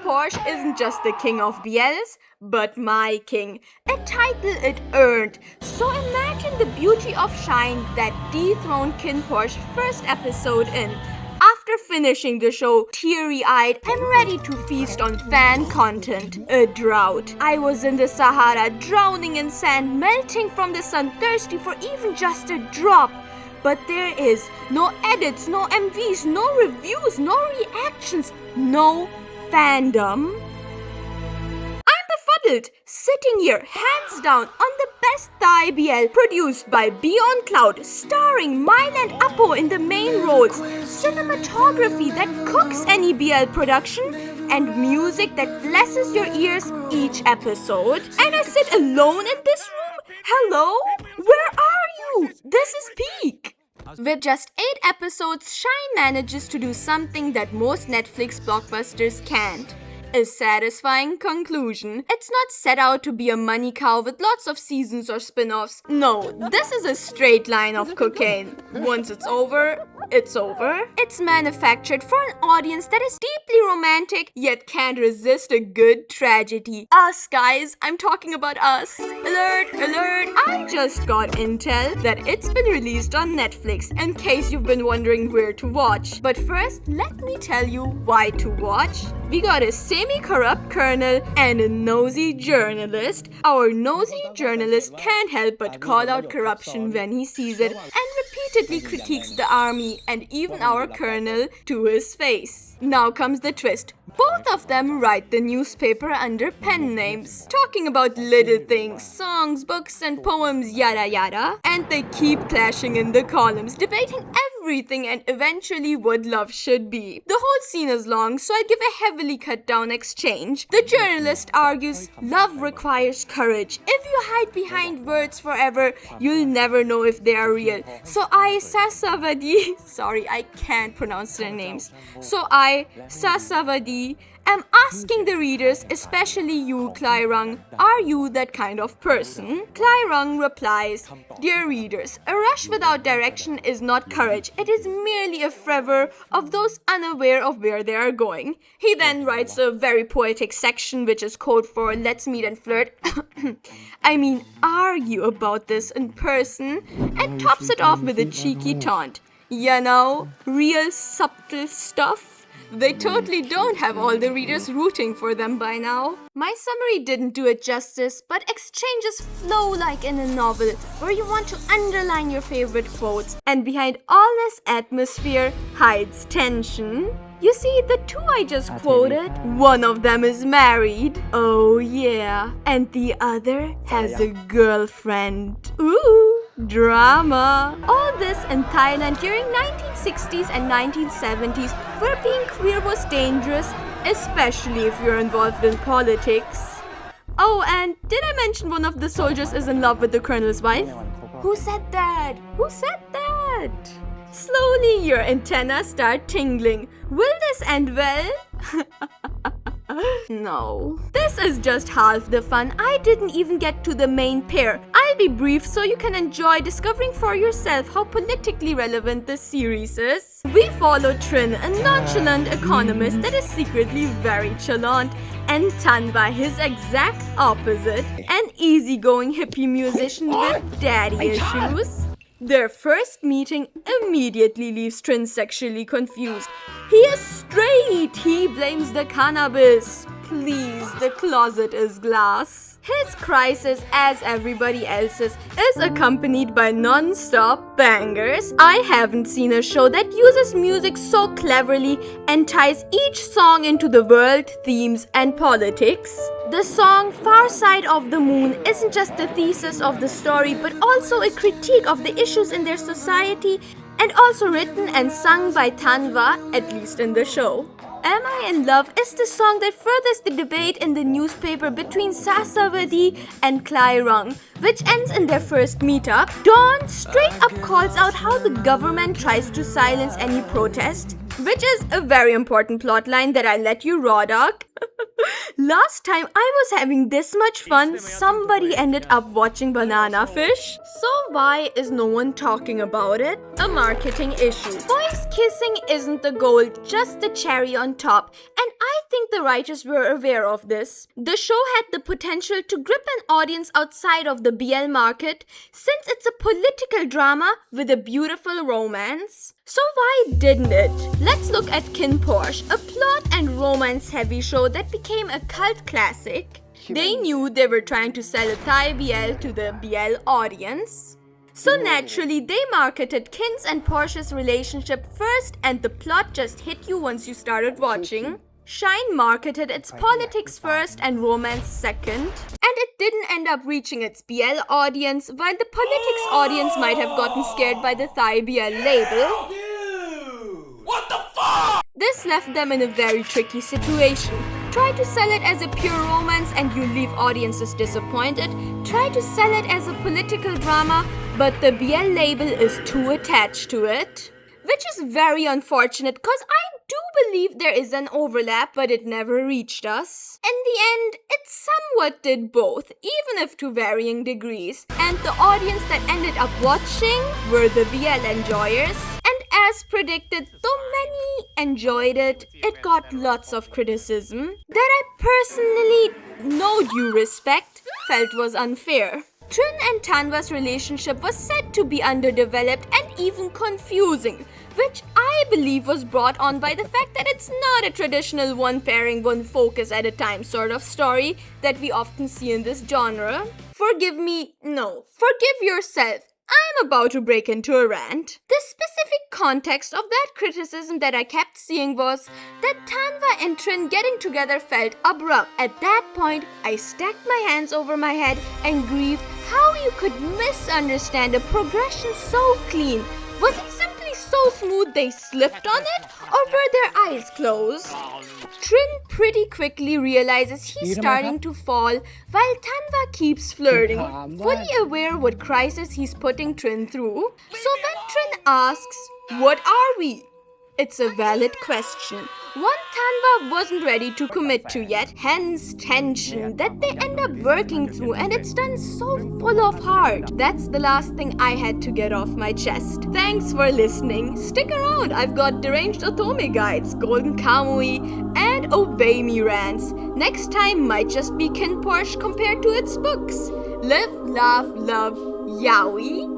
Porsche isn't just the king of BLs, but my king. A title it earned. So imagine the beauty of Shine that dethroned Kin Porsche first episode in. After finishing the show teary-eyed and ready to feast on fan content, a drought. I was in the Sahara, drowning in sand, melting from the sun, thirsty for even just a drop. But there is no edits, no MVs, no reviews, no reactions, no fandom. I'm befuddled, sitting here, hands down, on the best Thai BL, produced by Beyond Cloud, starring Mile and Apo in the main roles, cinematography that cooks any BL production, and music that blesses your ears each episode. And I sit alone in this room? Hello? Where are you? This is peak. With just 8 episodes, Shine manages to do something that most Netflix blockbusters can't. A satisfying conclusion. It's not set out to be a money cow with lots of seasons or spin-offs. No, this is a straight line of cocaine. Once it's over, it's over. It's manufactured for an audience that is deeply romantic yet can't resist a good tragedy. Us, guys. I'm talking about us. Alert, alert. I just got intel that it's been released on Netflix, in case you've been wondering where to watch. But first, let me tell you why to watch. We got a semi-corrupt colonel and a nosy journalist. Our nosy journalist can't help but call out corruption when he sees it and repeatedly critiques the army and even our colonel to his face. Now comes the twist. Both of them write the newspaper under pen names, talking about little things, songs, books and poems, yada yada. And they keep clashing in the columns, debating everything and eventually what love should be. The whole scene is long, so I'll give a heavily cut down exchange. The journalist argues, love requires courage. If you hide behind words forever, you'll never know if they are real. So I, Sasavadi, sorry, I can't pronounce their names. So I, Sasavadi, am asking the readers, especially you, Klairang, are you that kind of person? Klairang replies, dear readers, a rush without direction is not courage. It is merely a fervor of those unaware of where they are going. He then writes a very poetic section which is code for let's meet and flirt. I mean, argue about this in person, and tops it off with a cheeky taunt. You know, real subtle stuff. They totally don't have all the readers rooting for them by now. My summary didn't do it justice, but exchanges flow like in a novel, where you want to underline your favorite quotes, and behind all this atmosphere hides tension. You see, the two I just quoted, one of them is married. Oh yeah. And the other has a girlfriend. Ooh, drama. All this in Thailand during 1960s and 1970s, where being queer was dangerous, especially if you're involved in politics. Oh, and did I mention one of the soldiers is in love with the colonel's wife? Who said that? Who said that? Slowly, your antennas start tingling. Will this end well? No. This is just half the fun. I didn't even get to the main pair. I'll be brief so you can enjoy discovering for yourself how politically relevant this series is. We follow Trin, a nonchalant economist that is secretly very chalant, and Tanva, his exact opposite, an easygoing hippie musician with daddy issues. Their first meeting immediately leaves Trin sexually confused. He is straight. He blames the cannabis. Please, the closet is glass. His crisis, as everybody else's, is accompanied by non-stop bangers. I haven't seen a show that uses music so cleverly and ties each song into the world, themes, and politics. The song Far Side of the Moon isn't just the thesis of the story, but also a critique of the issues in their society, and also written and sung by Tanva, at least in the show. Am I in Love is the song that furthers the debate in the newspaper between Sasavadi and Klairang, which ends in their first meetup. Dawn straight up calls out how the government tries to silence any protest, which is a very important plotline that I let you raw dog. Last time I was having this much fun, somebody ended up watching Banana Fish. So why is no one talking about it? A marketing issue. Boys kissing isn't the goal, just the cherry on top. And I think the writers were aware of this. The show had the potential to grip an audience outside of the BL market since it's a political drama with a beautiful romance. So why didn't it? Let's look at Kin Porsche, a plot and romance-heavy show that became a cult classic. They knew they were trying to sell a Thai BL to the BL audience. So naturally, they marketed Kin's and Porsche's relationship first and the plot just hit you once you started watching. Shine marketed its politics first and romance second. And it didn't end up reaching its BL audience, while the politics audience might have gotten scared by the Thai BL label. What the fuck? This left them in a very tricky situation. Try to sell it as a pure romance and you leave audiences disappointed. Try to sell it as a political drama, but the BL label is too attached to it. Which is very unfortunate because I do believe there is an overlap, but it never reached us. In the end, it somewhat did both, even if to varying degrees. And the audience that ended up watching were the BL enjoyers. And as predicted, though many enjoyed it, it got lots of criticism that I personally, no due respect, felt was unfair. Trin and Tanva's relationship was said to be underdeveloped and even confusing, which I believe was brought on by the fact that it's not a traditional one pairing, one focus at a time sort of story that we often see in this genre. Forgive yourself. I'm about to break into a rant. The specific context of that criticism that I kept seeing was that Tanva and Trin getting together felt abrupt. At that point, I stacked my hands over my head and grieved how you could misunderstand a progression so clean. Was it simply so smooth they slipped on it, or were their eyes closed? Trin pretty quickly realizes he's starting to fall while Tanva keeps flirting, fully aware what crisis he's putting Trin through. So when Trin asks, "What are we?" it's a valid question, one Tanva wasn't ready to commit to yet, hence tension that they end up working through, and it's done so full of heart. That's the last thing I had to get off my chest. Thanks for listening. Stick around, I've got deranged Otolame guides, golden kamui, and obey me rants. Next time might just be Kin Porsche compared to its books. Live, laugh, love, yaoi.